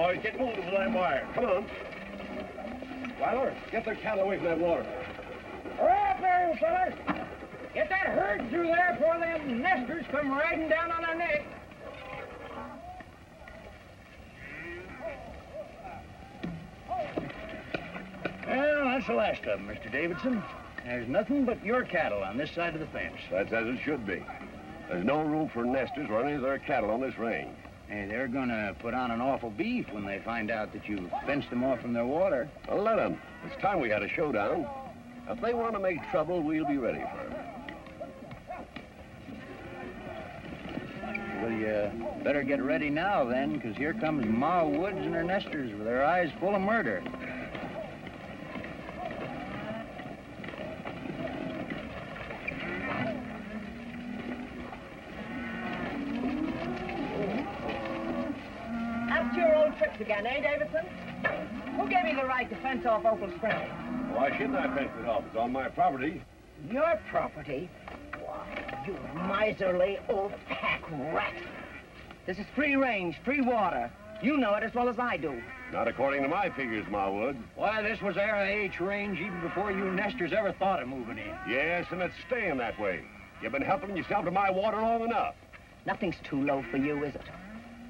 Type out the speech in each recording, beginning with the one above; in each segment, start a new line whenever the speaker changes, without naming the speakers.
boys, get moving with that wire. Come on. Wilder, get their cattle away from that water.
Hurry up there, you fellas. Get that herd through there before them nesters come riding down on our neck.
Well, that's the last of them, Mr. Davidson. There's nothing but your cattle on this side of the fence.
That's as it should be. There's no room for nesters or any of their cattle on this range.
Hey, they're gonna put on an awful beef when they find out that you fenced them off from their water.
Well, let them. It's time we had a showdown. If they want to make trouble, we'll be ready for them.
Well, you better get ready now, then, because here comes Ma Woods and her nesters with their eyes full of murder.
That's your old tricks again, eh, Davidson? Who gave you the right to fence off Opal Springs?
Why shouldn't I fence it off? It's on my property.
Your property? Why, you miserly old pack rat. This is free range, free water. You know it as well as I do.
Not according to my figures, Ma Wood.
Why, this was RAH range even before you nesters ever thought of moving in.
Yes, and it's staying that way. You've been helping yourself to my water long enough.
Nothing's too low for you, is it?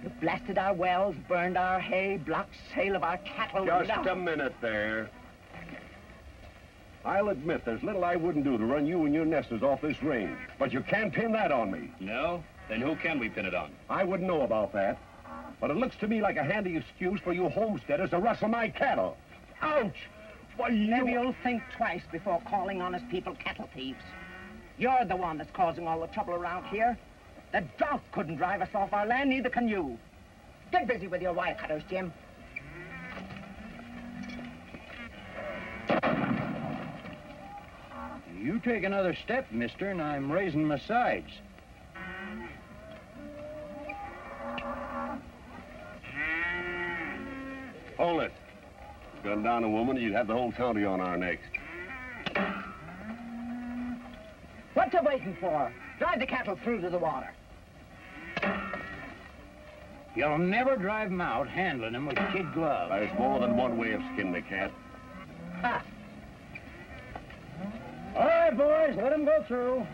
You blasted our wells, burned our hay, blocked sale of our cattle.
Just a minute there. I'll admit there's little I wouldn't do to run you and your nesters off this range, but you can't pin that on me.
No? Then who can we pin it on?
I wouldn't know about that, but it looks to me like a handy excuse for you homesteaders to rustle my cattle. Ouch! Why,
Maybe you'll think twice before calling honest people cattle thieves. You're the one that's causing all the trouble around here. The drought couldn't drive us off our land, neither can you. Get busy with your wire cutters, Jim.
You take another step, mister, and I'm raising my sides.
Hold it. Gun down a woman, you'd have the whole county on our necks.
What you waiting for? Drive the cattle through to the water.
You'll never drive them out handling them with kid gloves.
There's more than one way of skinning a cat.
Ha!
All right, boys, let them go through.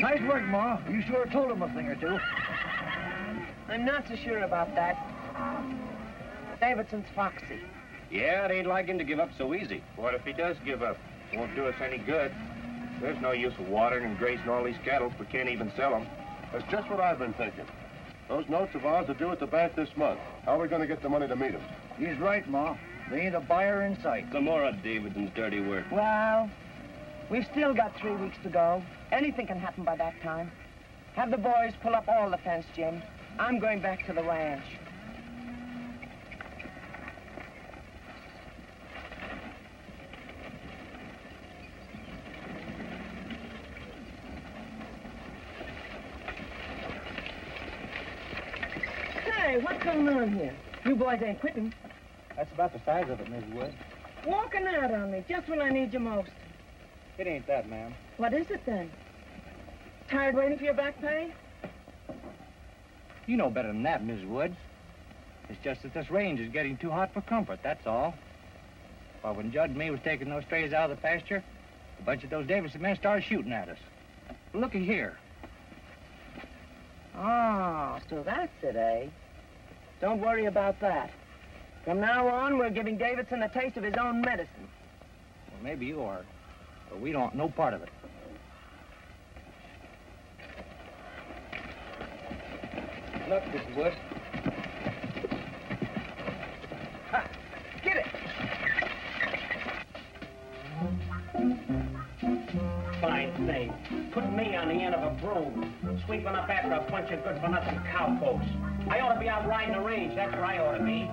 Nice work, Ma. You sure told him a thing or two.
I'm not so sure about that. Davidson's foxy.
Yeah, it ain't like him to give up so easy. What if he does give up? It won't do us any good. There's no use of watering and grazing all these cattle if we can't even sell them.
That's just what I've been thinking. Those notes of ours are due at the bank this month. How are we going to get the money to meet them?
He's right, Ma. There ain't a buyer in sight.
Some more of Davidson's dirty work.
Well, we've still got 3 weeks to go. Anything can happen by that time. Have the boys pull up all the fence, Jim. I'm going back to the ranch. Hey, what's going on here? You boys ain't quitting.
That's about the size of it, Miss Wood.
Walking out on me just when I need you most.
It ain't that, ma'am.
What is it then? Tired waiting for your back pay?
You know better than that, Miss Woods. It's just that this range is getting too hot for comfort, that's all. Well, when Judd and me was taking those strays out of the pasture, a bunch of those Davidson men started shooting at us. Looky here.
Oh, so that's it, eh? Don't worry about that. From now on, we're giving Davidson a taste of his own medicine.
Well, maybe you are, but we don't want no part of it. Look, Miss Wood.
Ha! Get it! Fine thing. Put me on the end of a broom, sweeping up after a bunch of good-for-nothing cowposts. I ought to be out riding the range, that's where I ought to be.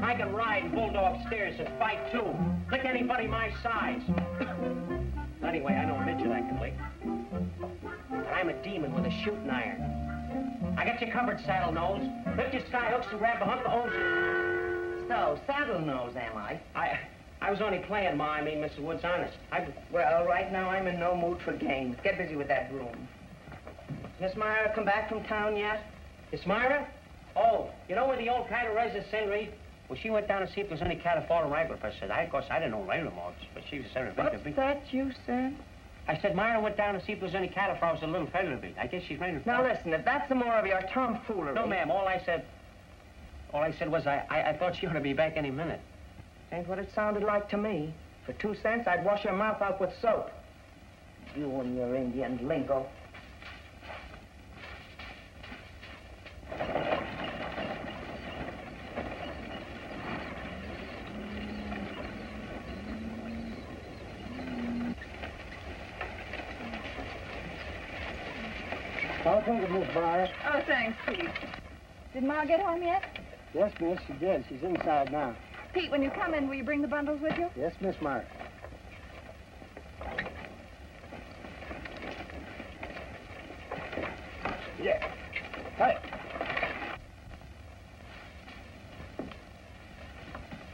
I can ride bulldog stairs and fight, too. Lick anybody my size. Anyway, I know a midget I can lick. But I'm a demon with a shooting iron. I got you covered, Saddle Nose. Lift your sky hooks and grab a hunk of hose.
So, Saddle Nose, am I?
I was only playing, Ma. I mean, Mrs. Woods, honest.
Well, right now I'm in no mood for games. Get busy with that room. Miss Myra come back from town yet?
Miss Myra? Oh, you know where the old cattle residence, Henry? Well, she went down to see if there was any cattle falling right with her. I said, of course, I didn't know right remarks, but she was saying
What's that you said?
I said, Myra went down to see if there was any cattle for us a little feather beat. I guess she's ready to...
Now, listen, if that's some more of your tomfoolery...
No, ma'am, all I said was I thought she ought to be back any minute.
Ain't what it sounded like to me. For 2 cents, I'd wash your mouth out with soap. You and your Indian lingo.
I'll take it, Miss Myra.
Oh, thanks, Pete. Did Ma get home yet?
Yes, miss, she did. She's inside now.
Pete, when you come in, will you bring the bundles with you?
Yes, Miss Myra. Yeah. Hey.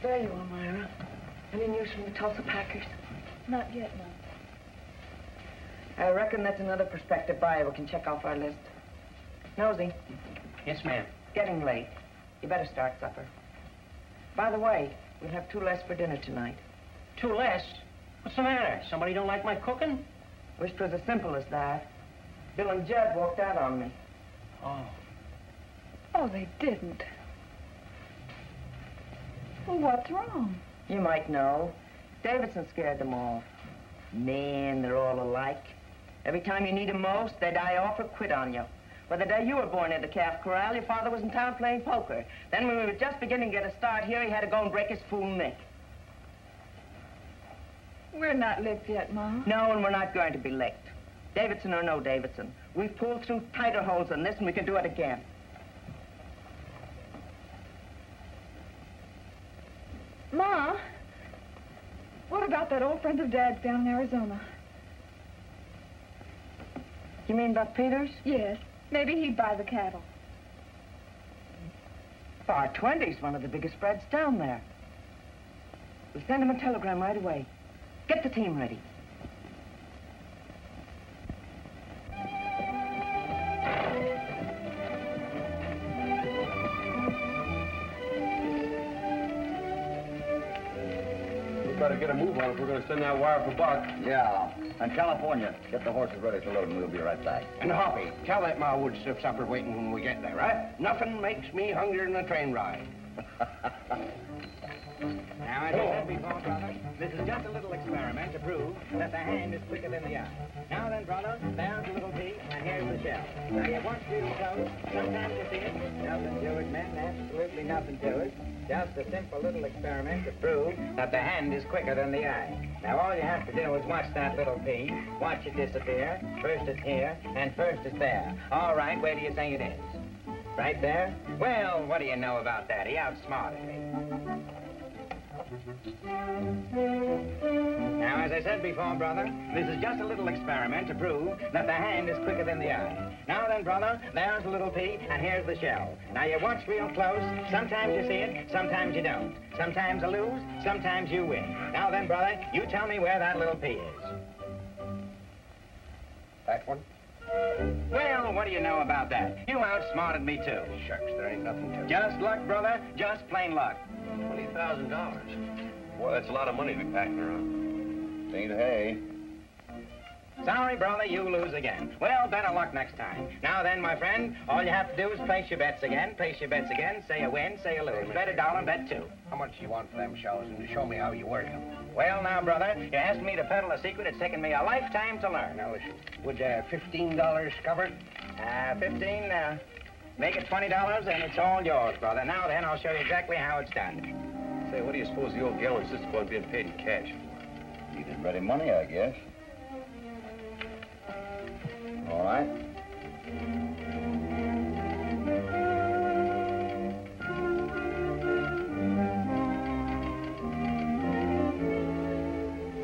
There you are, Myra. Any news from the Tulsa Packers?
Not yet, Ma.
I reckon that's another prospective buyer we can check off our list. Nosy.
Yes, ma'am.
Getting late. You better start supper. By the way, we'll have 2 less for dinner tonight.
2 less? What's the matter? Somebody don't like my cooking?
Wish it was as simple as that. Bill and Judd walked out on me.
Oh.
Oh, they didn't. Well, what's wrong?
You might know. Davidson scared them off. Man, they're all alike. Every time you need them most, they die off or quit on you. Well, the day you were born in the calf corral, your father was in town playing poker. Then when we were just beginning to get a start here, he had to go and break his fool neck.
We're not licked yet, Ma.
No, and we're not going to be licked. Davidson or no Davidson. We've pulled through tighter holes than this, and we can do it again.
Ma, what about that old friend of Dad's down in Arizona?
You mean Buck Peters?
Yes. Maybe he'd buy the cattle.
Bar 20's one of the biggest spreads down there. We'll send him a telegram right away. Get the team ready.
We better get a move on if we're going to send that wire for Buck.
Yeah. And California, get the horses ready to load and we'll be right back.
And Hoppy, tell that Ma Woods to supper waiting when we get there, right? Nothing makes me hungrier than a train ride.
Now, as I said before, brother, this is just a little experiment to prove that the hand is quicker than the eye. Now then, brother, there's the little piece, and here's the shell. Now, you watch real close. Sometimes you see it. Nothing to it, men. Absolutely nothing to it. Just a simple little experiment to prove that the hand is quicker than the eye. Now, all you have to do is watch that little piece, watch it disappear. First it's here, and first it's there. All right, where do you think it is? Right there? Well, what do you know about that? He outsmarted me. Now, as I said before, brother, this is just a little experiment to prove that the hand is quicker than the eye. Now then, brother, there's the little pea, and here's the shell. Now, you watch real close. Sometimes you see it, sometimes you don't. Sometimes you lose, sometimes you win. Now then, brother, you tell me where that little pea is.
That one?
Well, what do you know about that? You outsmarted me, too.
Shucks, there ain't nothing to it.
Just luck, brother. Just plain luck.
$20,000. Boy, that's a lot of money to be packing around.
Ain't hay.
Sorry, brother, you lose again. Well, better luck next time. Now then, my friend, all you have to do is place your bets again, say a win, say a lose. Bet a dollar, bet 2.
How much do you want for them shells and show me how you work them?
Well, now, brother, you asked me to peddle a secret. It's taken me a lifetime to learn.
Now, listen, would $15 cover it?
15, make it $20, and it's all yours, brother. Now then, I'll show you exactly how it's done.
Say, what do you suppose the old gal insists upon being paid in cash for?
Needed ready money, I guess. All right.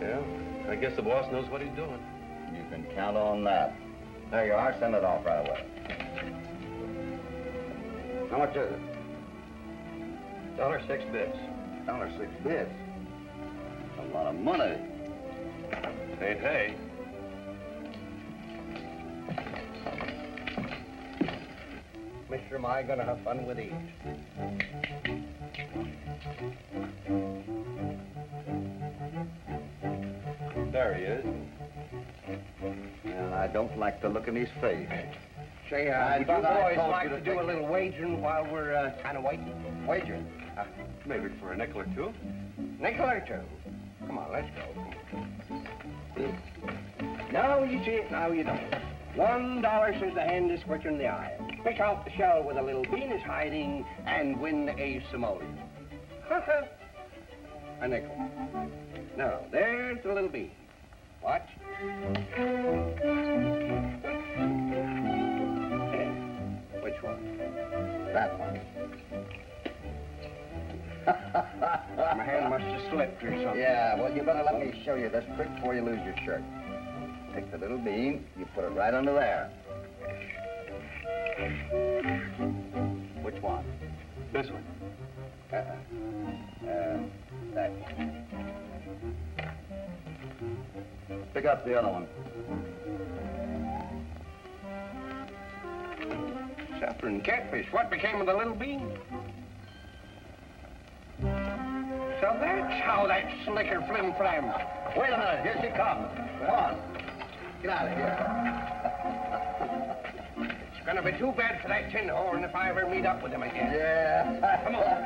Yeah, I guess the boss knows what he's doing.
You can count on that. There you are. Send it off right away. How much is it?
$1.06 bits.
$1.06 bits. A lot of money.
Hey.
Mister, am I gonna have fun with these?
There he is.
And I don't like the look in his face.
Say, would you boys like to do a little wagering while we're kind of waiting?
Wagering?
Maybe for a nickel or two.
Nickel or two? Come on, let's go. Now you see it, now you don't. $1 says the hand is quicker than the eye. Pick out the shell where the little bean is hiding and win a simoleon. A nickel. Now, there's the little bean. Watch. Which one?
That one.
My hand must have slipped or something.
Yeah, well, you better let me show you this trick before you lose your shirt. Take the little bean, you put it right under there. Which one?
This one.
That one. Pick up the other one.
Saffron catfish. What became of the little bean? So that's how that slicker flim-flam.
Wait a minute, here she comes. Come on. Get out of here.
It's gonna be too bad for that tin horn if I ever meet up with him again.
Yeah.
Come on.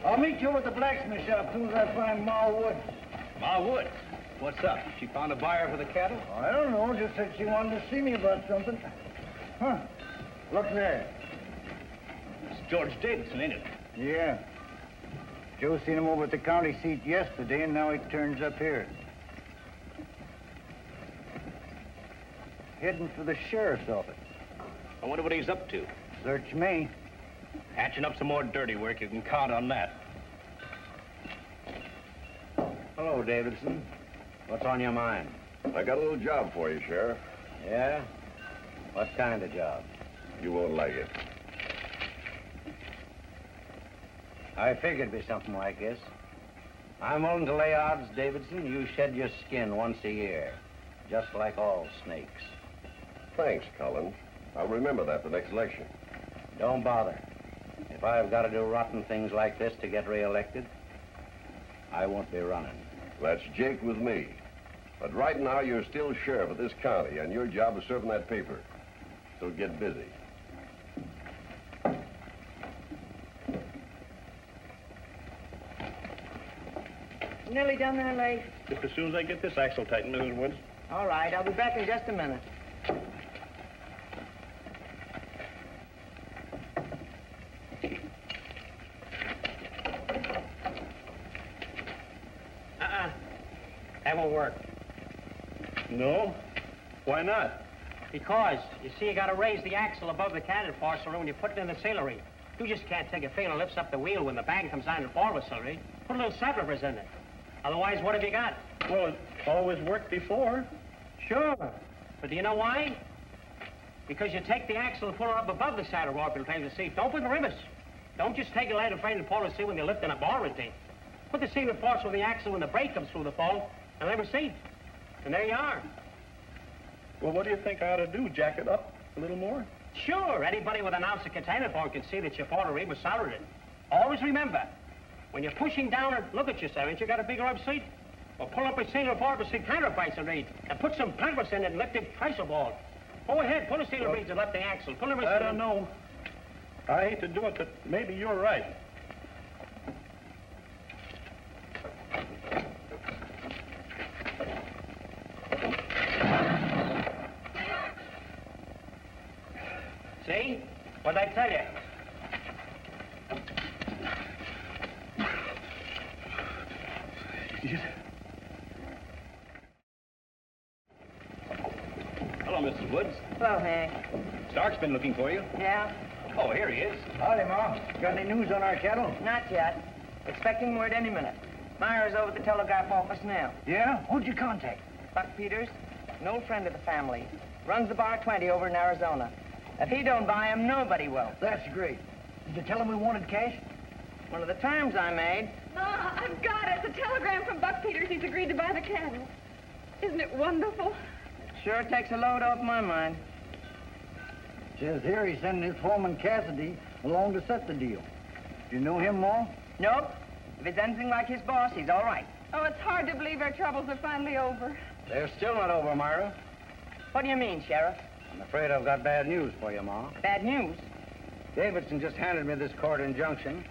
I'll meet you at the blacksmith shop as soon as I find Ma Woods.
Ma Woods. What's up? She found a buyer for the cattle?
I don't know, just said she wanted to see me about something. Huh. Look there.
It's George Davidson, ain't it?
Yeah. Joe seen him over at the county seat yesterday, and now he turns up here. Heading for the sheriff's office.
I wonder what he's up to.
Search me.
Hatching up some more dirty work, you can count on that.
Hello, Davidson. What's on your mind?
I got a little job for you, Sheriff.
Yeah? What kind of job?
You won't like it.
I figured it'd be something like this. I'm willing to lay odds, Davidson, you shed your skin once a year, just like all snakes.
Thanks, Cullen. I'll remember that the next election.
Don't bother. If I've got to do rotten things like this to get reelected, I won't be running.
That's Jake with me. But right now, you're still sheriff of this county, and your job is serving that paper. So get busy.
Nearly done there, Leif?
Just as soon as I get this axle tightened, Mrs. Woods.
All right, I'll be back in just a minute.
That won't work.
No? Why not?
Because, you see, you gotta raise the axle above the cannon parcel when you put it in the sailery. You just can't take a finger and lifts up the wheel when the bag comes down the forward sailery. Put a little saddlers in it. Otherwise, what have you got?
Well, it always worked before.
Sure. But do you know why? Because you take the axle and pull it up above the saddle rope and frame the seat. Don't put the rivets. Don't just take it out and frame the pull the seat when you're lifting a bar routine. Put the seat in force with the axle when the brake comes through the fall and lever seat. And there you are.
Well, what do you think I ought to do? Jack it up a little more?
Sure, anybody with an ounce of container form can see that your forward reed was soldered. Always remember, when you're pushing down and look at yourself, ain't you got a big rub seat? Well, pull up a single forward seat counterprice and read, and put some purpose in it and lift it tracer ball. Go ahead, pull a single reeds and lift the axle. Pull the
I don't know. I hate to do it, but maybe you're right.
See? What'd I tell you?
Hello, Mrs. Woods.
Hello, Hank.
Stark's been looking for you.
Yeah?
Oh, here he is.
Howdy, Ma. Got any news on our cattle?
Not yet. Expecting word any minute. Myra's over at the telegraph office now.
Yeah? Who'd you contact?
Buck Peters, an old friend of the family. Runs the Bar 20 over in Arizona. If he don't buy him, nobody will.
That's great. Did you tell him we wanted cash?
One of the terms I made.
Ma, I've got it. It's a telegram from Buck Peters. He's agreed to buy the cattle. Isn't it wonderful?
Sure takes a load off my mind.
Says here he's sending his foreman Cassidy along to set the deal. Do you know him, Ma?
Nope. If it's anything like his boss, he's all right.
Oh, it's hard to believe our troubles are finally over.
They're still not over, Myra.
What do you mean, Sheriff?
I'm afraid I've got bad news for you, Ma.
Bad news?
Davidson just handed me this court injunction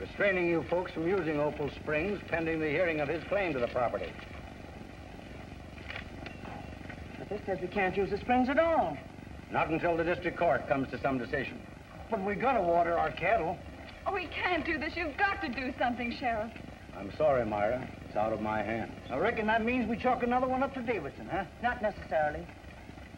restraining you folks from using Opal Springs pending the hearing of his claim to the property.
But this says we can't use the springs at all.
Not until the district court comes to some decision.
But we gotta water our cattle.
Oh, we can't do this. You've got to do something, Sheriff.
I'm sorry, Myra. It's out of my hands.
I reckon that means we chalk another one up to Davidson, huh?
Not necessarily.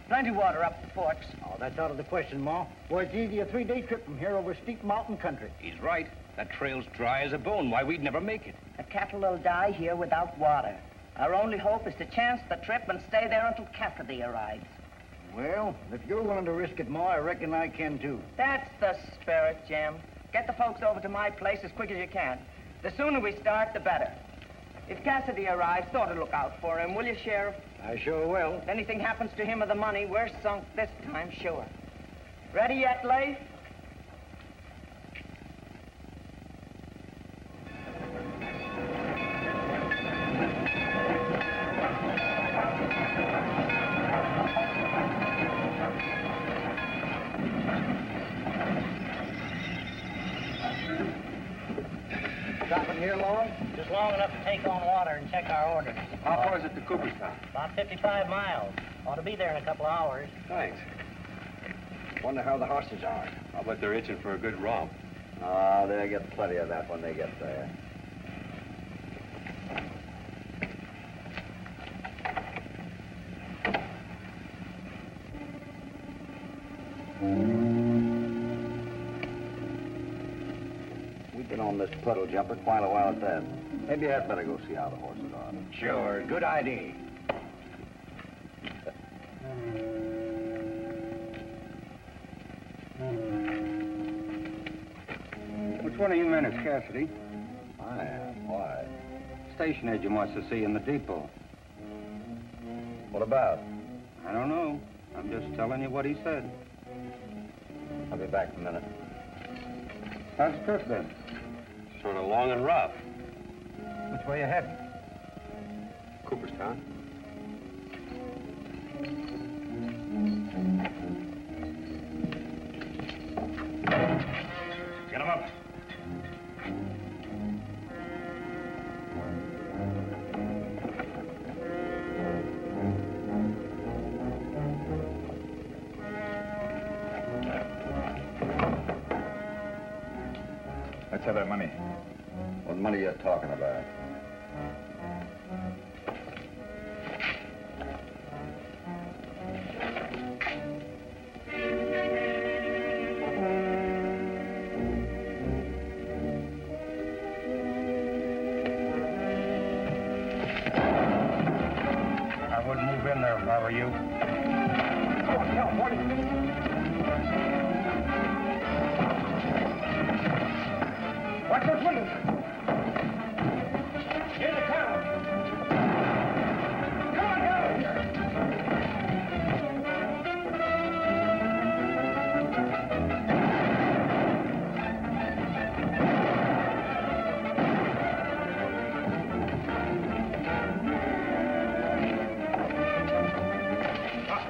Plenty water up the forks.
Oh, that's out of the question, Ma. Boy, it's easy a 3-day trip from here over steep mountain country.
He's right. That trail's dry as a bone. Why, we'd never make it.
The cattle will die here without water. Our only hope is to chance the trip and stay there until Cassidy arrives.
Well, if you're willing to risk it, Ma, I reckon I can, too.
That's the spirit, Jim. Get the folks over to my place as quick as you can. The sooner we start, the better. If Cassidy arrives, sort of look out for him, will you, Sheriff?
I sure will.
If anything happens to him or the money, we're sunk this time, sure. Ready yet, Leif?
Stopping here long?
Just long enough to take on water and check our orders.
How far is it to Cooperstown?
About 55 miles. Ought to be there in a couple of hours.
Thanks.
Wonder how the horses are.
I'll bet they're itching for a good romp.
Ah, they'll get plenty of that when they get there. We've been on this puddle jumper quite a while at that. Maybe I'd better go see how the horses are.
Sure, good idea.
Which one of you men is Cassidy?
I am. Why?
Station agent wants to see you in the depot.
What about?
I don't know. I'm just telling you what he said.
I'll be back in a minute.
How's the trip then?
Sort of long and rough.
Which way you heading?
Cooperstown.
Get him up.
Let's have that money.
What money are you talking about?
I wouldn't move in there if I were you.
Watch those windows.
Here they come.
Come on, get out of here.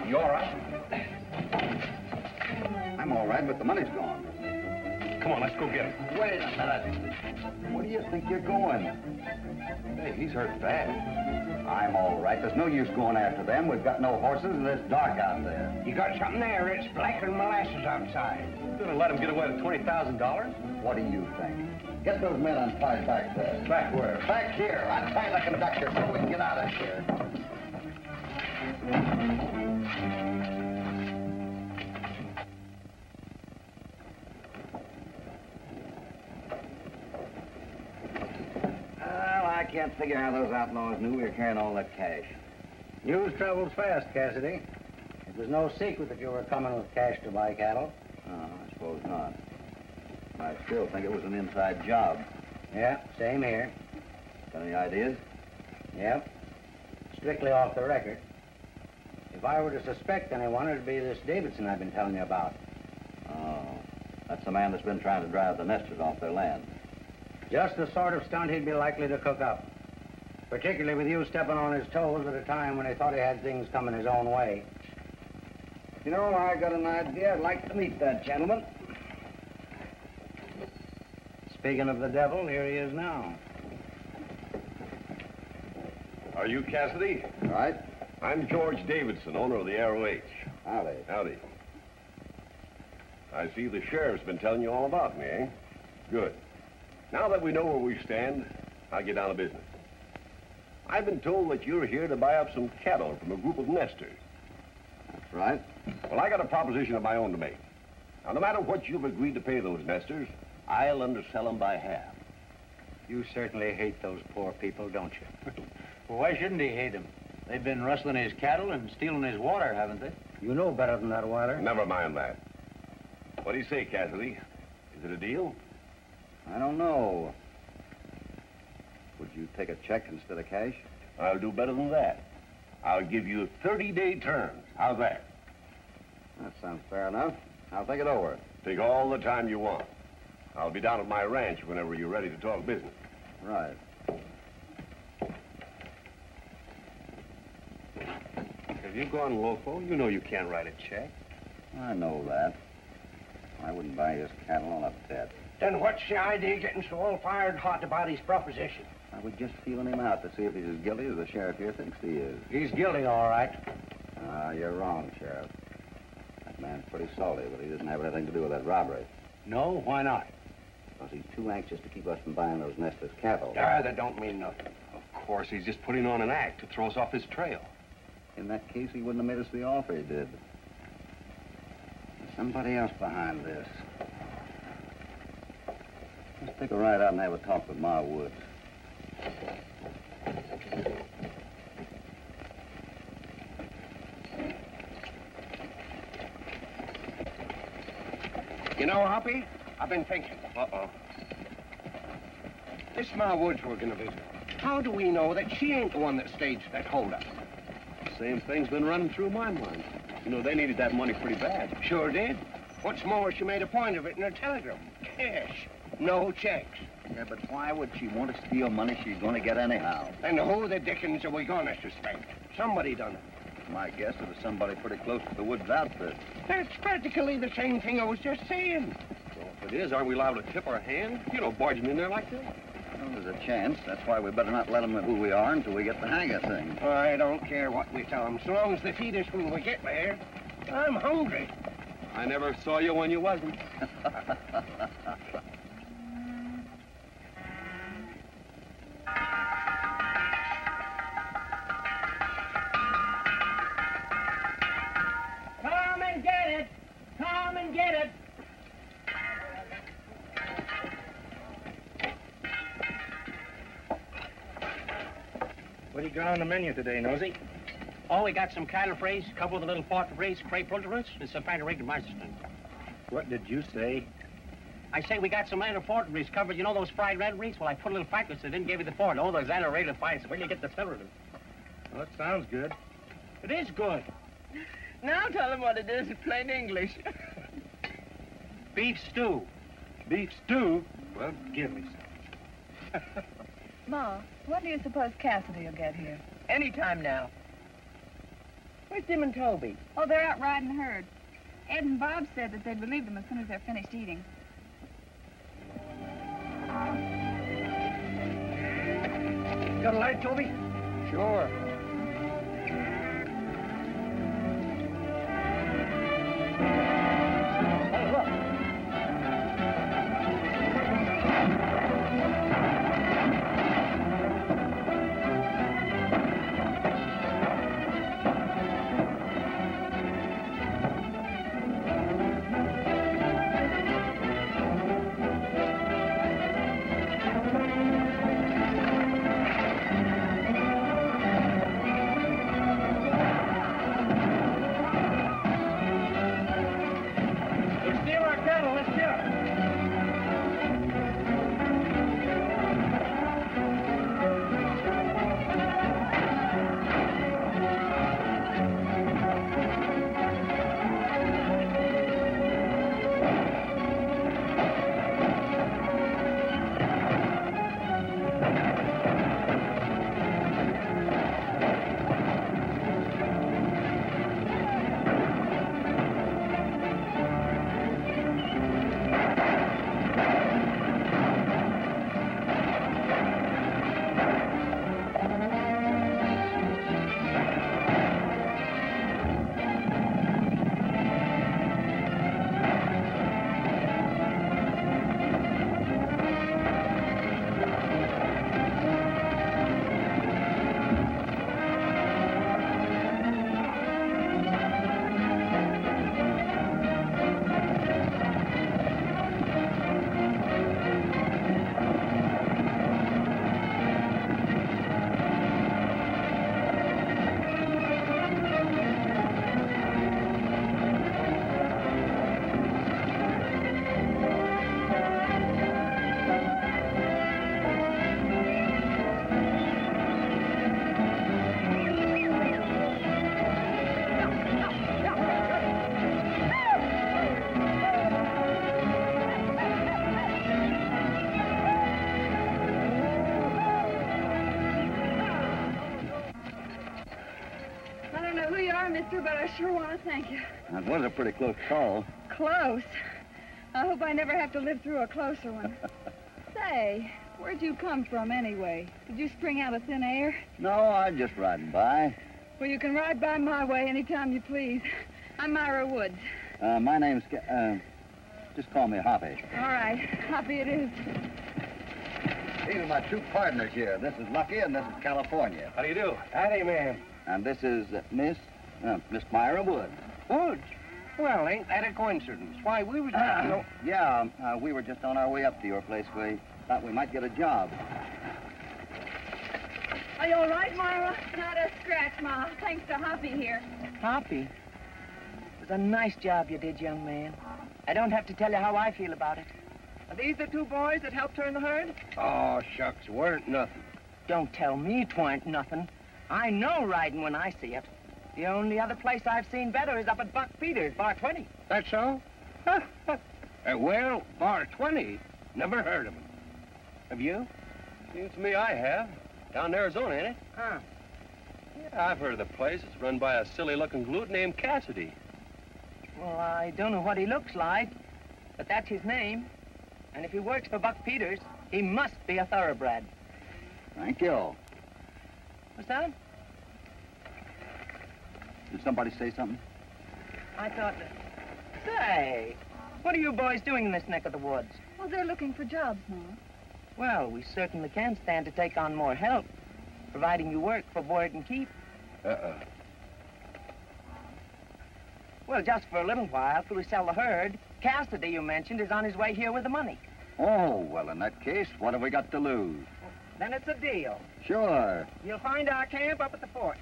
You all right?
I'm all right, but the money's gone.
Come on, let's go get him.
Wait a minute. Where do you think you're going?
Hey, he's hurt bad.
I'm all right. There's no use going after them. We've got no horses, and it's dark out there.
You got something there. It's blacker than molasses outside.
You're gonna let him get away with $20,000?
What do you think? Get those men untied back there.
Back where?
Back here. Untie the conductor so we can get out of here.
Well, I
can't figure how those outlaws knew we were carrying all that cash.
News travels fast, Cassidy. It was no secret that you were coming with cash to buy cattle.
I suppose not. I still think it was an inside job.
Yeah, same here.
Got any ideas?
Yep. Strictly off the record. If I were to suspect anyone, it'd be this Davidson I've been telling you about.
Oh, that's the man that's been trying to drive the nesters off their land.
Just the sort of stunt he'd be likely to cook up. Particularly with you stepping on his toes at a time when he thought he had things coming his own way.
You know, I got an idea. I'd like to meet that gentleman.
Speaking of the devil, here he is now.
Are you Cassidy?
Right.
I'm George Davidson, owner of the ROH.
Howdy.
Howdy. I see the sheriff's been telling you all about me, eh? Good. Now that we know where we stand, I'll get down to business. I've been told that you're here to buy up some cattle from a group of nesters.
That's right.
Well, I got a proposition of my own to make. Now, no matter what you've agreed to pay those nesters, I'll undersell them by half.
You certainly hate those poor people, don't you?
Well, why shouldn't he hate him? They've been rustling his cattle and stealing his water, haven't they?
You know better than that, Wilder.
Never mind that. What do you say, Cassidy? Is it a deal?
I don't know. Would you take a check instead of cash?
I'll do better than that. I'll give you 30-day terms. How's that?
That sounds fair enough. I'll think it over.
Take all the time you want. I'll be down at my ranch whenever you're ready to talk business.
Right.
Have you gone loco? You know you can't write a check.
I know that. I wouldn't buy his cattle on a bet.
Then what's the idea getting so all fired hot about his proposition?
I was just feeling him out to see if he's as guilty as the sheriff here thinks he is.
He's guilty, all right.
You're wrong, Sheriff. That man's pretty salty, but he doesn't have anything to do with that robbery.
No, why not?
Because he's too anxious to keep us from buying those nesters' cattle.
That don't mean nothing. Of course, he's just putting on an act to throw us off his trail.
In that case, he wouldn't have made us the offer he did. There's somebody else behind this. Let's take a ride out and have a talk with Ma Woods.
You know, Hoppy, I've been thinking.
Uh-oh.
This Ma Woods we're gonna visit. How do we know that she ain't the one that staged that holdup?
Same thing's been running through my mind. You know, they needed that money pretty bad.
Sure did. What's more, she made a point of it in her telegram. Cash. No checks.
Yeah, but why would she want to steal money she's going to get anyhow?
And who the dickens are we gonna suspect? Somebody done it.
My guess it was somebody pretty close to the Woods outfit.
That's practically the same thing I was just saying.
Well, if it is, aren't we liable to tip our hand? You know, barging in there like that.
Well, there's a chance. That's why we better not let them know who we are until we get the hang of things.
I don't care what we tell them, so long as they feed us when we get there. I'm hungry.
I never saw you when you wasn't.
Come and get it! Come and get it!
What do you got on the menu today, Nosy?
Oh, we got some cattle frays, a couple of the little pork frays, crepe pulverins, and some fat regular marston.
What did you say?
I say we got some little porterings covered. You know those fried red rings? Well, I put a little fat in and gave you the pork. Oh, those are really fine. So where do you get the celery?
Well, that sounds good.
It is good.
Now tell him what it is in plain English.
Beef stew.
Beef stew? Well, give me some.
Ma, when do you suppose Cassidy will get here?
Anytime now. Where's Dim and Toby?
Oh, they're out riding the herd. Ed and Bob said that they'd relieve them as soon as they're finished eating.
Got a light, Toby?
Sure.
mister, but I sure want to thank you.
That was a pretty close call.
Close. I hope I never have to live through a closer one. Say, where'd you come from anyway? Did you spring out of thin air?
No, I'm just riding by.
Well, you can ride by my way anytime you please. I'm Myra Woods.
My name's... just call me Hoppy.
All right. Hoppy it is.
These are my two partners here. This is Lucky and this is California.
How do you do?
Howdy, ma'am.
And this is Miss Myra Woods.
Woods? Well, ain't that a coincidence? Why, we was...
Yeah, we were just on our way up to your place. We thought we might get a job.
Are you all right, Myra? Not a scratch, Ma. Thanks to Hoppy here.
Hoppy? It was a nice job you did, young man. I don't have to tell you how I feel about it. Are these the two boys that helped turn the herd?
Oh, shucks, weren't nothing.
Don't tell me 'twan't nothing. I know riding when I see it. The only other place I've seen better is up at Buck Peters, bar 20.
That's so? Well, bar 20. Never heard of him. Have you?
Seems to me I have. Down in Arizona, ain't it?
Huh.
Yeah, I've heard of the place. It's run by a silly-looking galoot named Cassidy.
Well, I don't know what he looks like, but that's his name. And if he works for Buck Peters, he must be a thoroughbred.
Thank you.
What's that?
Did somebody say something?
I thought that... Say, what are you boys doing in this neck of the woods?
Well, they're looking for jobs, Ma.
Well, we certainly can stand to take on more help, providing you work for board and keep. Well, just for a little while, till we sell the herd. Cassidy, you mentioned, is on his way here with the money.
Oh, well, in that case, what have we got to lose?
Then it's a deal.
Sure.
You'll find our camp up at the forks.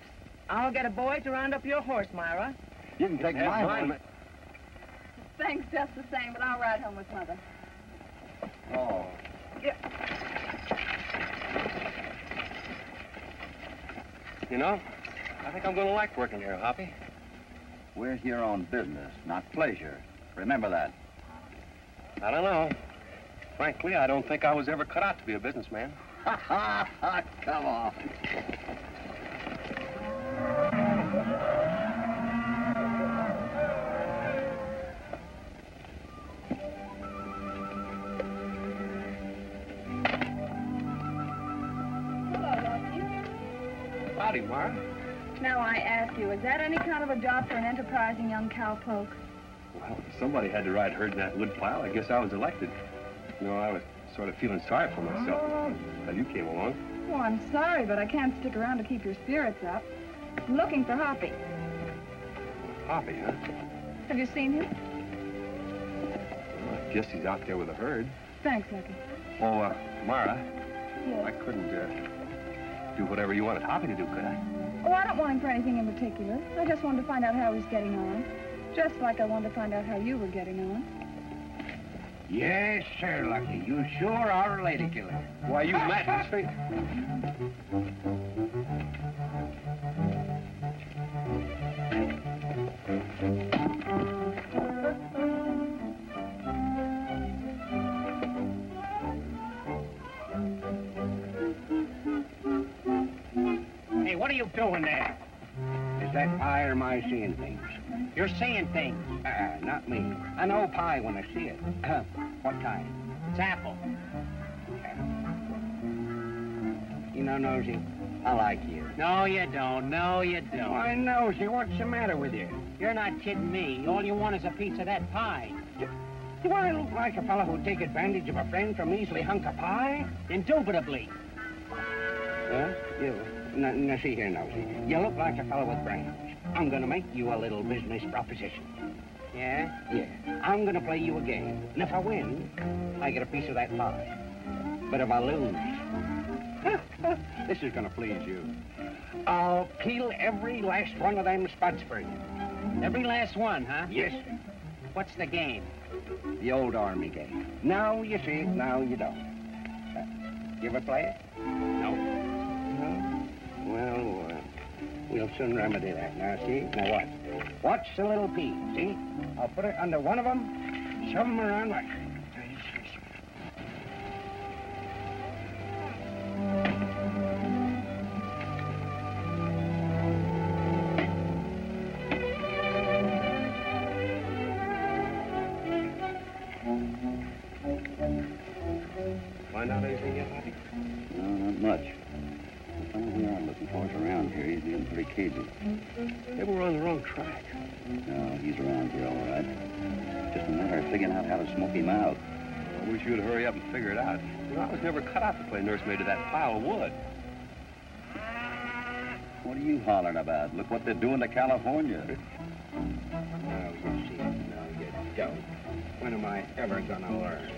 I'll get a boy to round up your horse, Myra.
You can take my horse.
Thanks just the same, but I'll ride home with Mother.
Oh.
Yeah.
You know, I think I'm going to like working here, Hoppy.
We're here on business, not pleasure. Remember that.
I don't know. Frankly, I don't think I was ever cut out to be a businessman.
Ha, ha, ha, come on.
Howdy, Mara.
Now I ask you, is that any kind of a job for an enterprising young cowpoke?
Well, somebody had to ride herd in that wood pile. I guess I was elected. You know, I was sort of feeling sorry for myself until you came along.
Oh, I'm sorry, but I can't stick around to keep your spirits up. I'm looking for Hoppy.
Hoppy, huh?
Have you seen him?
Well, I guess he's out there with the herd.
Thanks, Lucky.
Oh, Mara,
Yes.
I couldn't do whatever you wanted Hoppy to do, could I?
Oh, I don't want him for anything in particular. I just wanted to find out how he's getting on. Just like I wanted to find out how you were getting on.
Yes, sir, Lucky. You sure are a lady killer.
Why, you match straight.
Hey, what are you doing there? Is that pie or am I seeing things? You're seeing things. Not me. I know pie when I see it. What kind? It's apple. You know, Nosy, I like you.
No, you don't. No, you don't.
Why, Nosy, what's the matter with you?
You're not kidding me. All you want is a piece of that pie.
Do I look like a fellow who'd take advantage of a friend for a measly hunk of pie?
Indubitably.
Huh? You? Now, see here, Nosy. You look like a fellow with brains. I'm gonna make you a little business proposition.
Yeah?
Yeah. I'm gonna play you a game. And if I win, I get a piece of that pie. But if I lose, this is gonna please you. I'll peel every last one of them spuds for you.
Every last one, huh?
Yes, sir.
What's the game?
The old army game. Now you see it, now you don't. You ever play it?
No.
No? Well, we'll soon remedy that. Now, see? Now, watch. Watch the little pea, see? I'll put it under one of them, shove them around like...
Find out anything yet, Hoppy?
No, not much. The fellow we are looking for is around here. He's being pretty cagey.
Maybe we're on the wrong track.
No, he's around here, all right. Just a matter of figuring out how to smoke him out.
I wish you'd hurry up and figure it out. You know, I was never cut out to play nursemaid to that pile of wood.
What are you hollering about? Look what they're doing to California.
Oh, you see it. No, you don't. When am I ever gonna learn?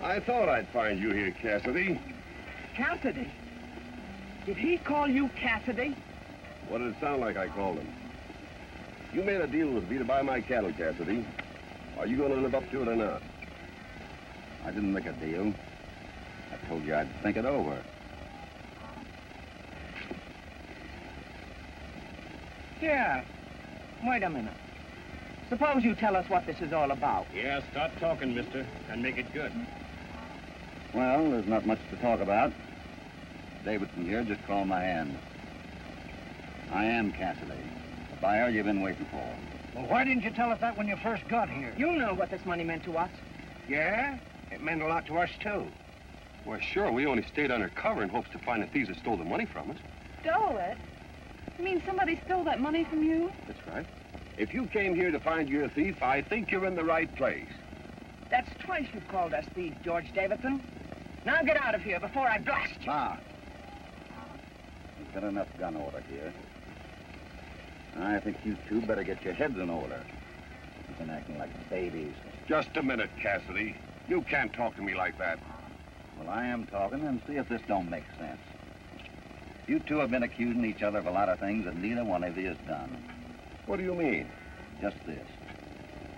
I thought I'd find you here, Cassidy.
Cassidy? Did he call you Cassidy?
What did it sound like I called him? You made a deal with me to buy my cattle, Cassidy. Are you going to live up to it or not?
I didn't make a deal. I told you I'd think it over.
Here. Wait a minute. Suppose you tell us what this is all about.
Yeah, start talking, mister, and make it good.
Well, there's not much to talk about. Davidson here just called my hand. I am Cassidy, the buyer you've been waiting for.
Well, why didn't you tell us that when you first got here?
You know what this money meant to us.
Yeah? It meant a lot to us, too.
Well, sure, we only stayed undercover in hopes to find the thieves that stole the money from us.
Stole it? You mean somebody stole that money from you?
That's right. If you came here to find your thief, I think you're in the right place.
That's twice you've called us thieves, George Davidson. Now get out of here before I blast you.
Ma, we've got enough gun order here. I think you two better get your heads in order. You've been acting like babies.
Just a minute, Cassidy. You can't talk to me like that.
Well, I am talking, and see if this don't make sense. You two have been accusing each other of a lot of things that neither one of you has done.
What do you mean?
Just this.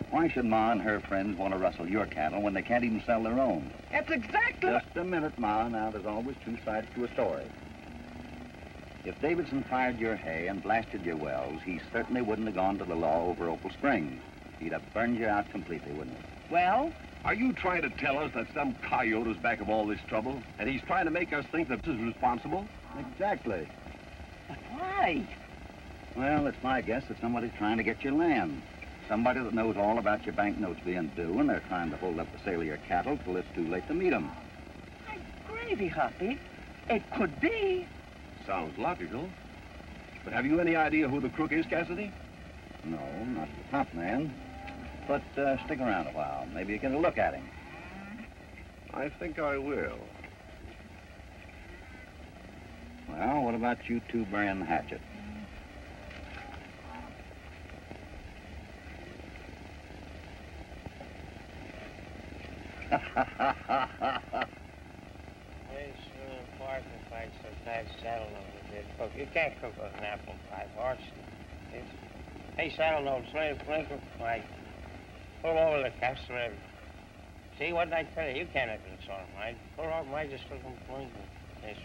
Why should Ma and her friends want to rustle your cattle when they can't even sell their own?
That's exactly...
Just a minute, Ma. Now, there's always two sides to a story. If Davidson fired your hay and blasted your wells, he certainly wouldn't have gone to the law over Opal Springs. He'd have burned you out completely, wouldn't he?
Well?
Are you trying to tell us that some coyote is back of all this trouble, and he's trying to make us think that this is responsible?
Exactly.
But why?
Well, it's my guess that somebody's trying to get your land. Somebody that knows all about your banknotes being due, and they're trying to hold up the sale of your cattle till it's too late to meet them.
My gravy, Hoppy. It could be.
Sounds logical. But have you any idea who the crook is, Cassidy?
No, not the top man. But stick around a while. Maybe you get a look at him.
I think I will.
Well, what about you two burying the hatchet?
This pork and pie sometimes saddle notes. Cook. You can't cook with an apple pie. Horse. Hey, saddle notes, Lincoln, like, pull over the customer. See what I tell you? You can't have this on, right? Pull over my just looking for Lincoln. Yes,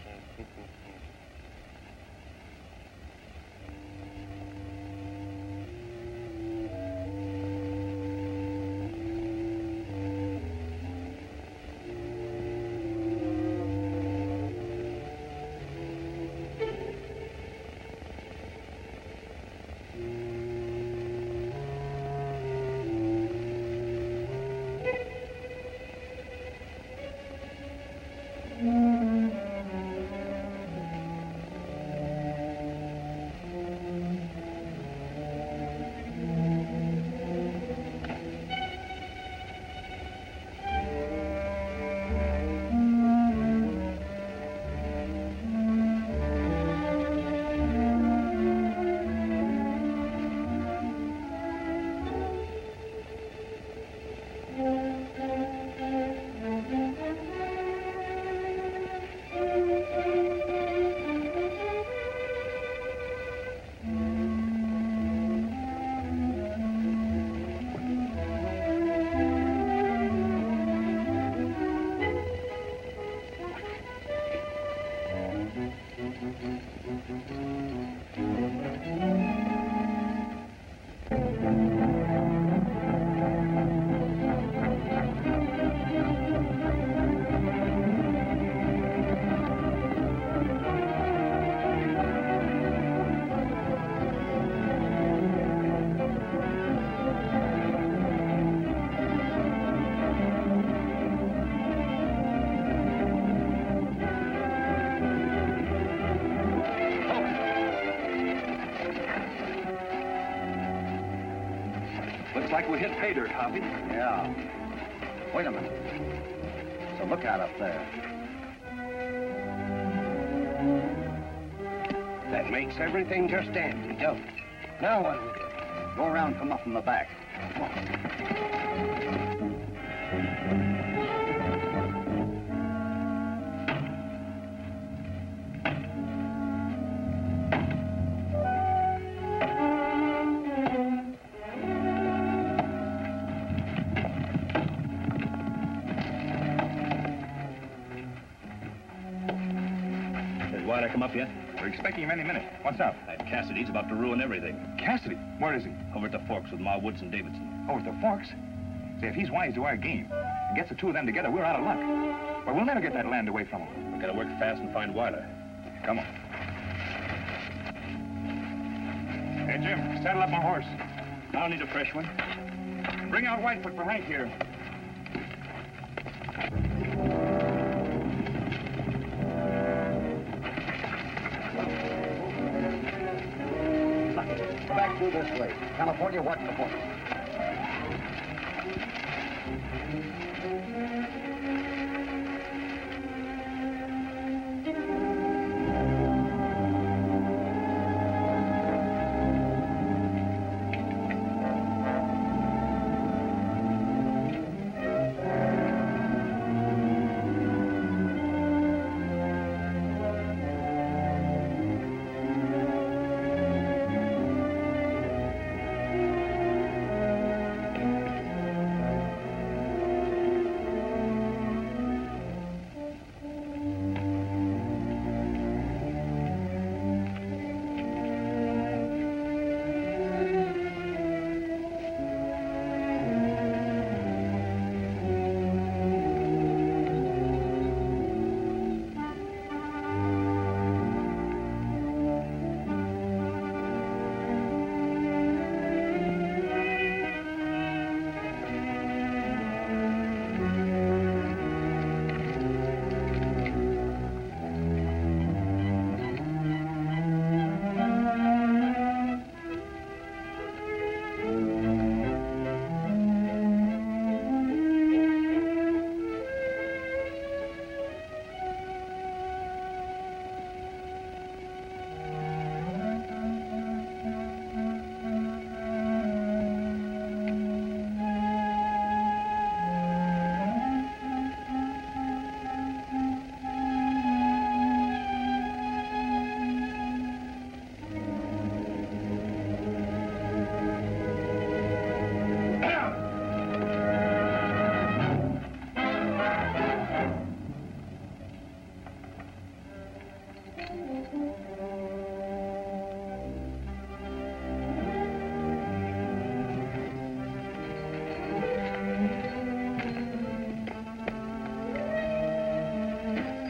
Looks like we hit pay dirt, Hoppy.
Yeah. Wait a minute. There's a lookout up there.
That makes everything just empty, don't it? Now what do we do?
Go around, come up from the back. Come on.
Has Wilder come up yet?
We're expecting him any minute. What's up?
That Cassidy's about to ruin everything.
Cassidy? Where is he?
Over at the Forks with Ma Woods and Davidson.
Oh, at the Forks? Say, if he's wise to our game and gets the two of them together, we're out of luck. Well, we'll never get that land away from him.
We gotta work fast and find Wilder.
Come on. Hey, Jim, saddle up my horse.
I'll need a fresh one.
Bring out Whitefoot for Hank here.
Go back through this way. California, watch the horse.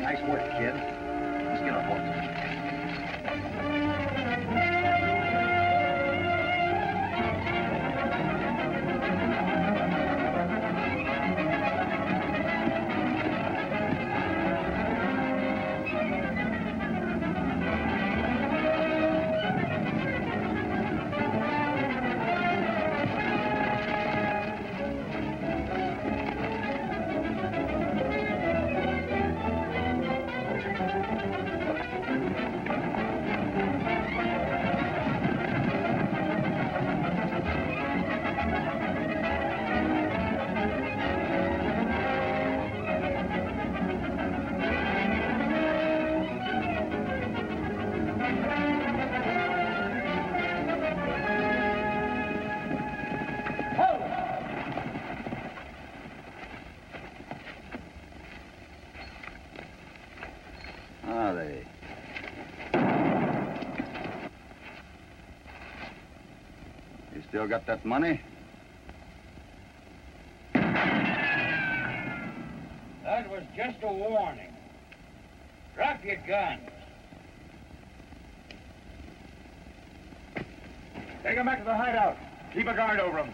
Nice work, kid. Let's get our horses. Are they? You still got that money?
That was just a warning. Drop your guns.
Take him back to the hideout. Keep a guard over him.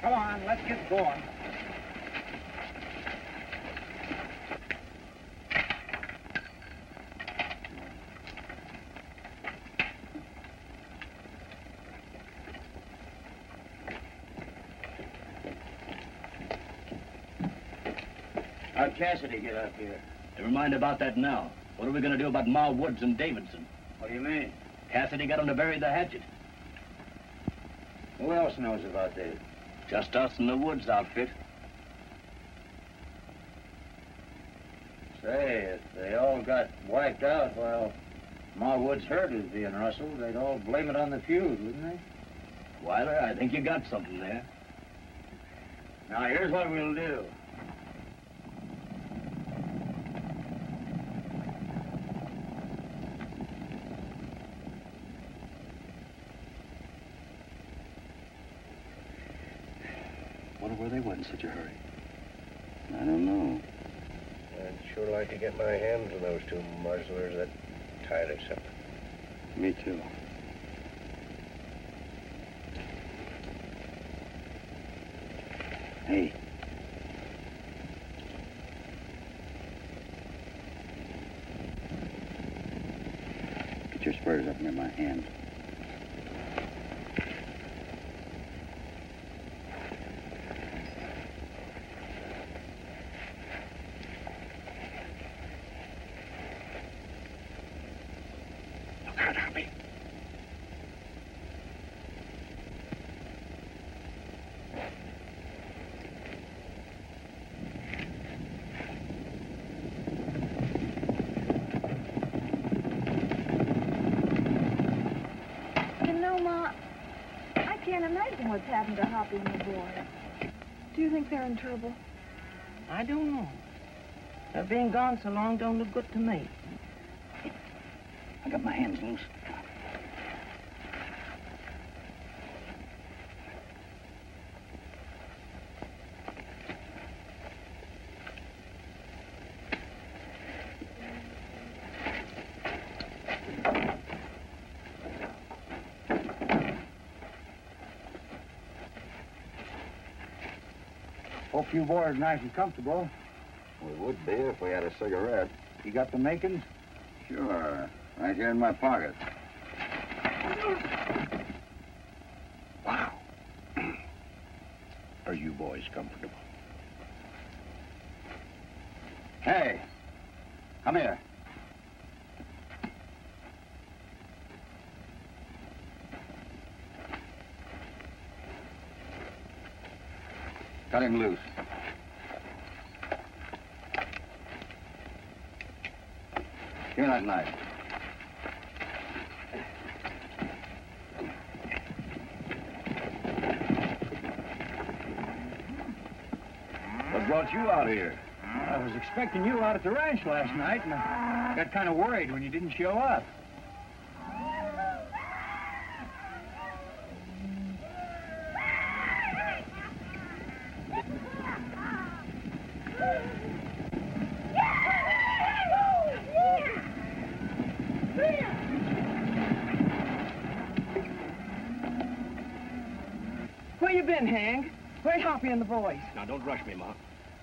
Come on, let's get going.
How'd Cassidy get up here? Never mind about that now. What are we going to do about Ma Woods and Davidson?
What do you mean?
Cassidy got him to bury the hatchet.
Who else knows about this?
Just us and the Woods outfit.
Say, if they all got wiped out while Ma Woods' herd was being rustled, they'd all blame it on the feud, wouldn't they?
Weiler, I think you got something there.
Now, here's what we'll do.
Wonder where they went in such a hurry. I don't know.
I'd sure like to get my hands on those two muzzlers that tied us up.
Me too. Hey. Get your spurs up near my hand. Look out, Hoppy.
You know, Ma, I can't imagine what's happened to Hoppy and the boy. Do you think they're in trouble?
I don't know. Their being gone so long don't look good to me.
I got my hands loose.
Hope you boys are nice and comfortable.
We would be if we had a cigarette.
You got the makings?
Sure. Right here in my pocket.
Wow. Are you boys comfortable?
Hey, come here. Cut him loose. Give me that knife.
What brought you out here?
I was expecting you out at the ranch last night, and I got kind of worried when you didn't show up.
Where you been, Hank? Where's Hoppy and the boys?
Now, don't rush me, Ma.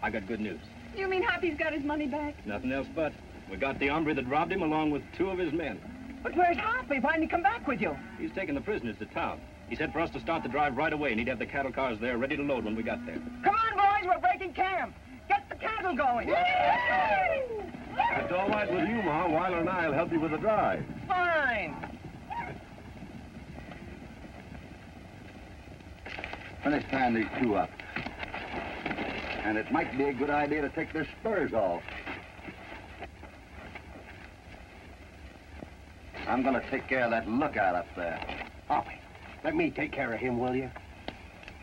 I got good news.
You mean Hoppy's got his money back?
Nothing else but. We got the hombre that robbed him along with 2 of his men.
But where's Hoppy? Why didn't he come back with you?
He's taking the prisoners to town. He said for us to start the drive right away, and he'd have the cattle cars there ready to load when we got there.
Come on, boys, we're breaking camp. Get the cattle going.
That's all right with you, Ma. Weiler and I'll help you with the drive.
Fine.
Finish tying these 2 up. And it might be a good idea to take their spurs off. I'm gonna take care of that lookout up there.
Hoppy, let me take care of him, will you?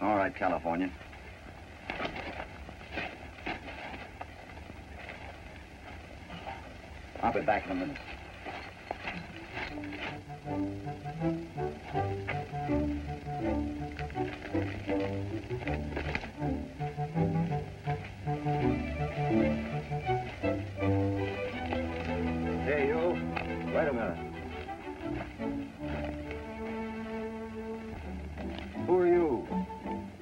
All right, California. I'll be back in a minute.
Hey, you. Wait a minute. Who are you?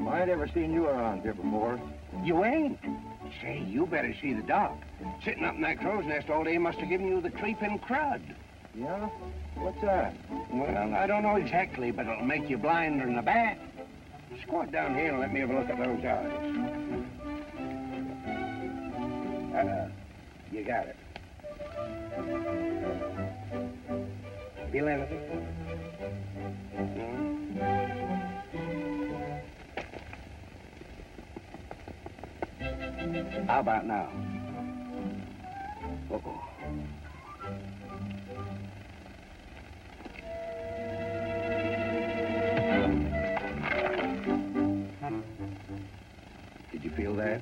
I ain't ever seen you around here before.
You ain't? Say, you better see the doc. Sitting up in that crow's nest all day must have given you the creeping crud.
Yeah? What's that?
Well, I don't know exactly, but it'll make you blinder than a bat. Squat down here and let me have a look at those eyes. You got it. Feel anything? How about now? Uh-oh. Did you feel that?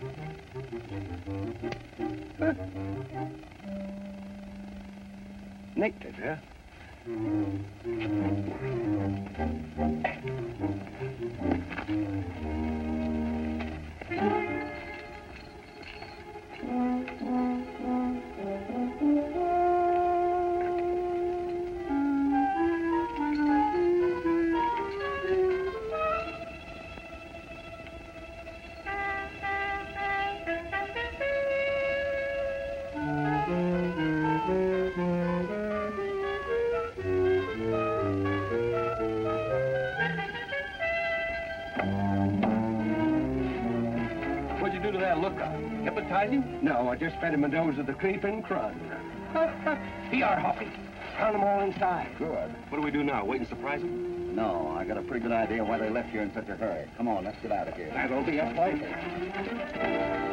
Huh? Nicked it, huh? No, I just fed him a dose of the creeping crud. Here, Hoppy. Turn them all inside.
Good. What do we do now? Wait and surprise them?
No, I got a pretty good idea why they left here in such a hurry. Come on, let's get out of here.
That'll be a pleasure.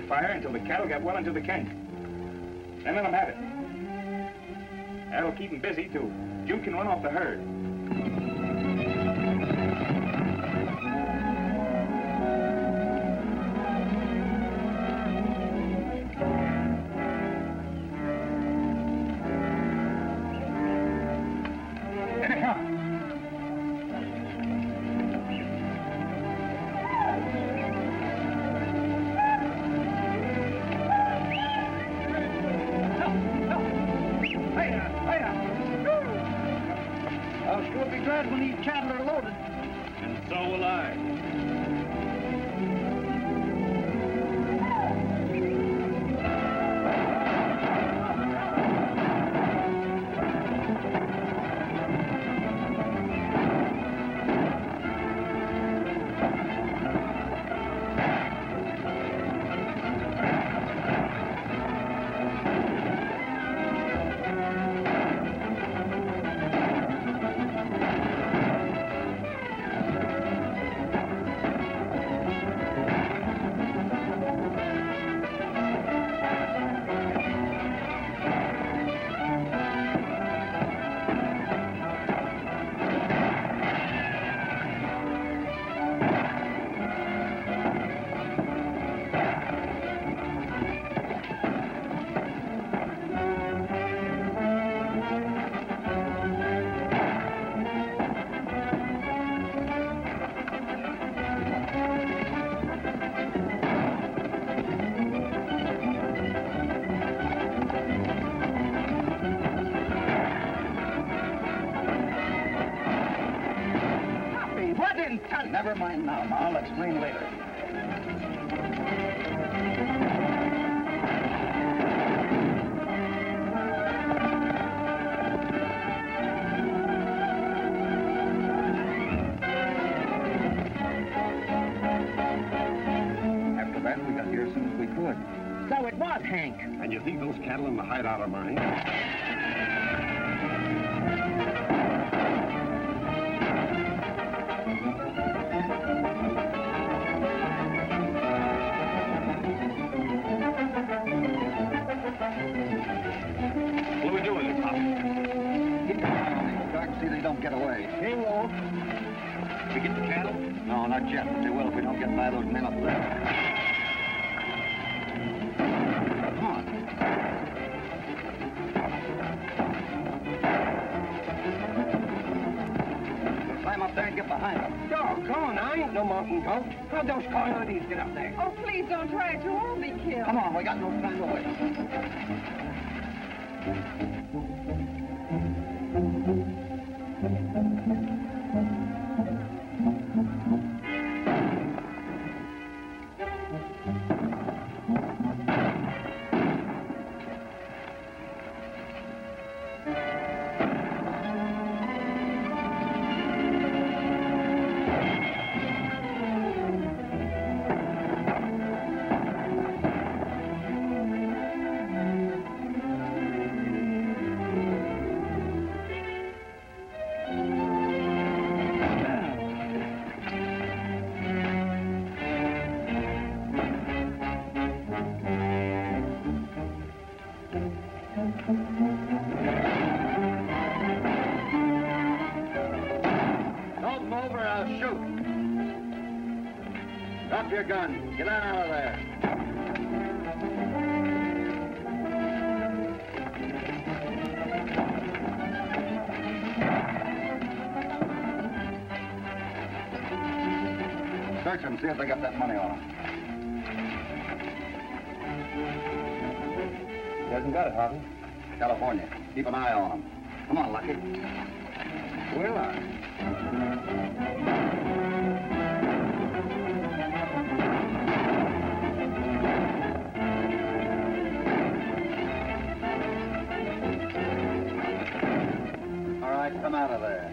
Fire until the cattle get well into the canyon. Then let them have it. That'll keep them busy till June can run off the herd. Here they come.
When these cattle are loaded.
And so will I.
Never mind now, Ma. I'll explain later. After that, we got here as soon as we could.
So it was Hank.
And you think those cattle in the hideout are mine?
What do we do with it, Pop?
get away.
They won't.
We get the cattle? No, not yet, but they will if we don't get by those men up there. Come on. We'll climb up there and get behind them.
Doggone, I ain't no mountain goat. How'd those coyotes get up there?
Oh, please don't try it. You'll all be killed.
Come on, we got no time to waste. Drop your gun. Get on out of there. Search them, see if they got that money on them.
He hasn't got it, Hoppy.
California. Keep an eye on them. Come on, Lucky.
Will I?
Come out of there.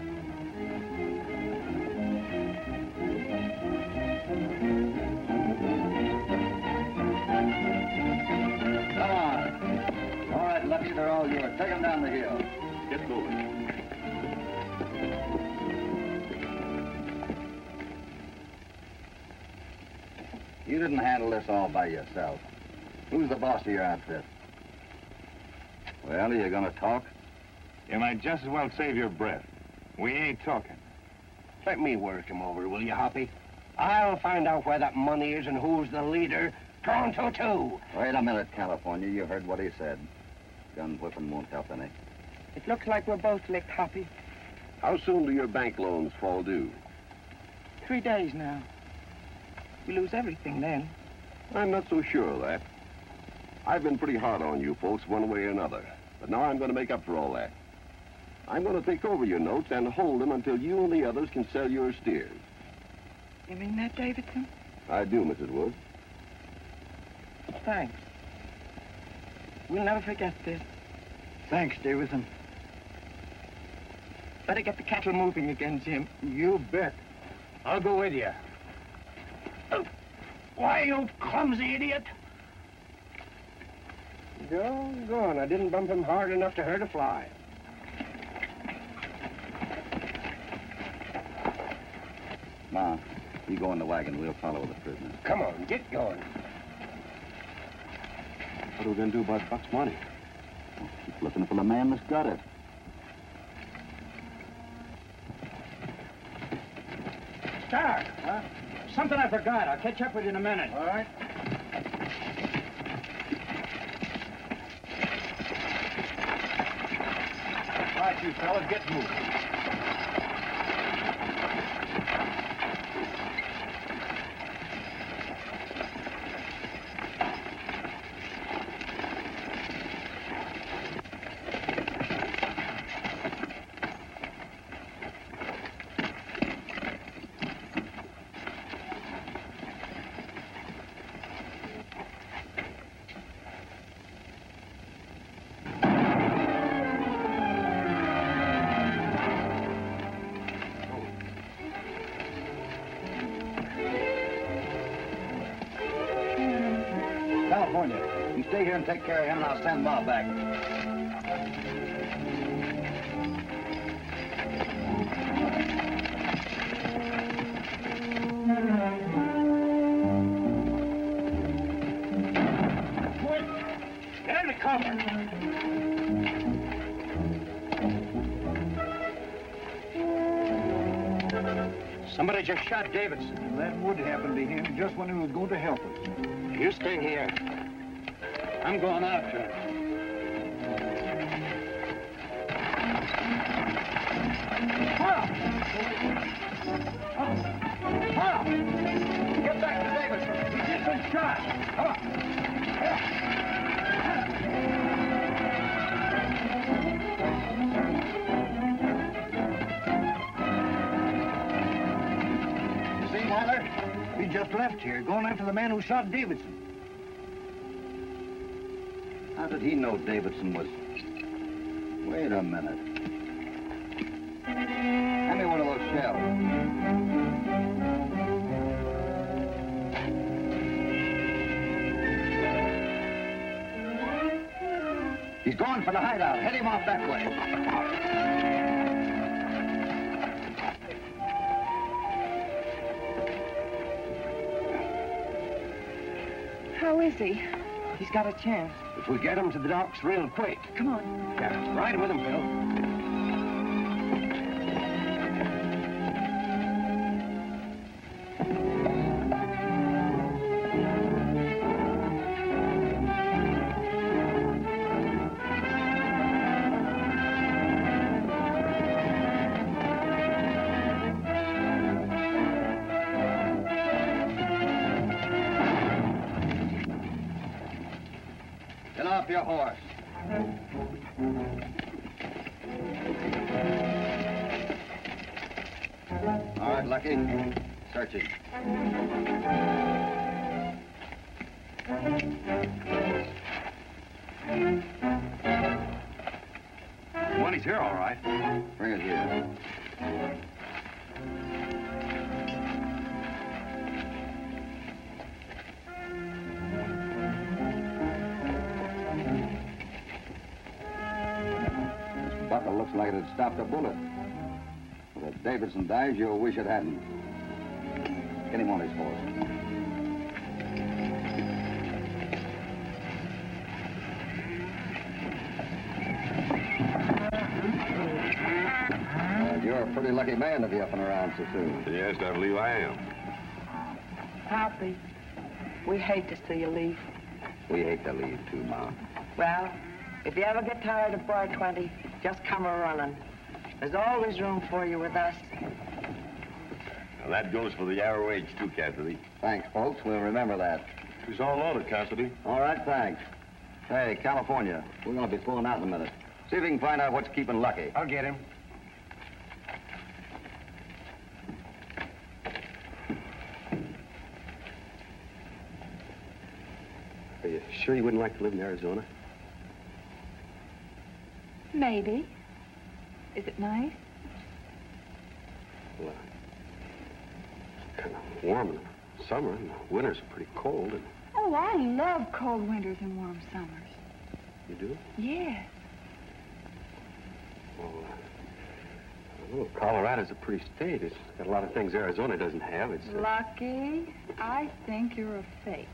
Come on. All right, Lucky, they're all yours. Take them down the hill.
Get moving.
You didn't handle this all by yourself. Who's the boss of your outfit? Well, are you gonna talk?
You might just as well save your breath. We ain't talking.
Let me work him over, will you, Hoppy? I'll find out where that money is and who's the leader. Pronto, too.
Wait a minute, California. You heard what he said. Gun whipping won't help any.
It looks like we're both licked, Hoppy.
How soon do your bank loans fall due?
3 days now. We lose everything then.
I'm not so sure of that. I've been pretty hard on you folks one way or another. But now I'm going to make up for all that. I'm going to take over your notes and hold them until you and the others can sell your steers.
You mean that, Davidson?
I do, Mrs. Wood.
Thanks. We'll never forget this.
Thanks, Davidson.
Better get the cattle moving again, Jim.
You bet. I'll go with you.
Why, you clumsy idiot! Doggone, I didn't bump him hard enough to hurt a fly.
Ma, you go in the wagon. We'll follow the prisoner.
Come on, get going.
What are we going to do about Buck's money?
Well, keep looking for the man that's got it.
Star, huh? Something I forgot. I'll catch up with you in a minute. All right. All right, you fellas, get moving.
California, you stay here and take care of him, and I'll send Ma back.
Get under cover. Somebody just shot Davidson.
And that would happen to him just when he was going to help us.
You stay here. I'm going after him.
Get back to Davidson. He's just been shot. Come on. You see, Tyler? We just left here, going after the man who shot Davidson.
How did he know Davidson was... Wait a minute. Hand me one of those shells. He's going for the hideout. Head him off that way.
How is he?
He's got a chance. If we get him to the docks real quick.
Come on.
Yeah, ride with him, Phil.
Get off your horse. All right, Lucky. Search it.
Money's here, all right.
Bring it here. This buckle looks like it had stopped a bullet. If Davidson dies, you'll wish it hadn't. Get him on his horse. You're a pretty lucky man to be up and around so soon.
Yes, I believe I am.
Poppy, we hate to see you leave.
We hate to leave, too, Ma.
Well, if you ever get tired of Bar 20, just come a-running. There's always room for you with us.
Now, that goes for the hour wage, too, Cassidy.
Thanks, folks. We'll remember that.
She's all ordered, Cassidy.
All right, thanks. Hey, California, we're going to be pulling out in a minute. See if we can find out what's keeping Lucky.
I'll get him.
Are you sure you wouldn't like to live in Arizona?
Maybe. Is it nice?
Well, it's kind of warm in the summer, and the winters are pretty cold. And...
Oh, I love cold winters and warm summers.
You do?
Yes.
Well, Colorado's a pretty state. It's got a lot of things Arizona doesn't have. It's
Lucky, I think you're a fake.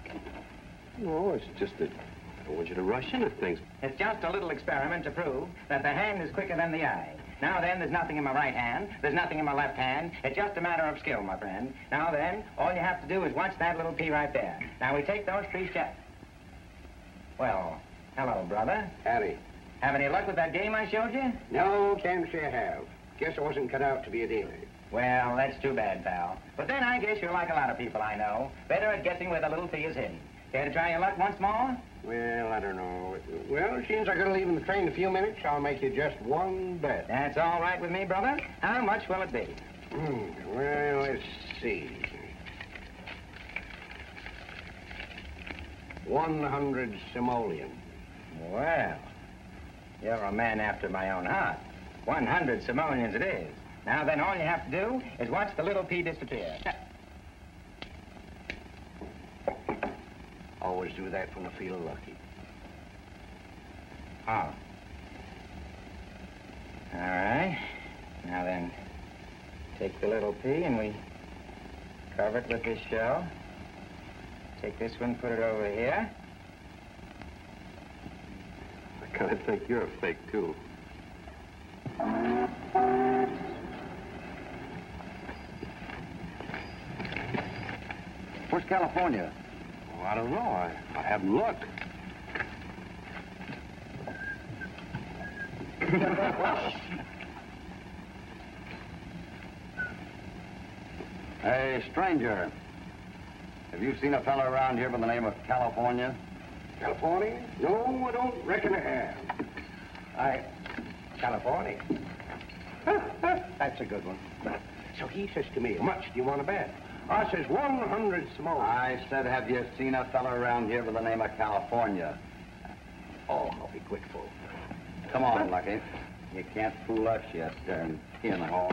No, it's just that I don't want you to rush into things.
It's just a little experiment to prove that the hand is quicker than the eye. Now then, there's nothing in my right hand, there's nothing in my left hand. It's just a matter of skill, my friend. Now then, all you have to do is watch that little pea right there. Now we take those 3 steps. Well, hello, brother.
Howdy.
Have any luck with that game I showed you?
No, can't say I have. Guess I wasn't cut out to be a dealer.
Well, that's too bad, pal. But then I guess you're like a lot of people I know. Better at guessing where the little pea is hidden. Care to try your luck once more?
Well, I don't know. Well, since I gotta leave in the train in a few minutes, I'll make you just one bet.
That's all right with me, brother. How much will it be?
Well, let's see. 100 simoleon.
Well, you're a man after my own heart. 100 simoleons it is. Now then, all you have to do is watch the little pea disappear.
Always do that when I feel lucky.
Oh. All right. Now then, take the little pea and we cover it with this shell. Take this one, put it over here.
I kind of think you're a fake, too.
California?
Oh, I don't know. I haven't looked.
Hey, stranger. Have you seen a fellow around here by the name of California?
California? No, I don't reckon I have. California? That's a good one. So he says to me, how much do you want to bet? I says 100 small.
I said, have you seen a fellow around here by the name of California?
Oh, I'll be quick, fool.
Come on, Lucky. You can't fool us yet, darn in the hall.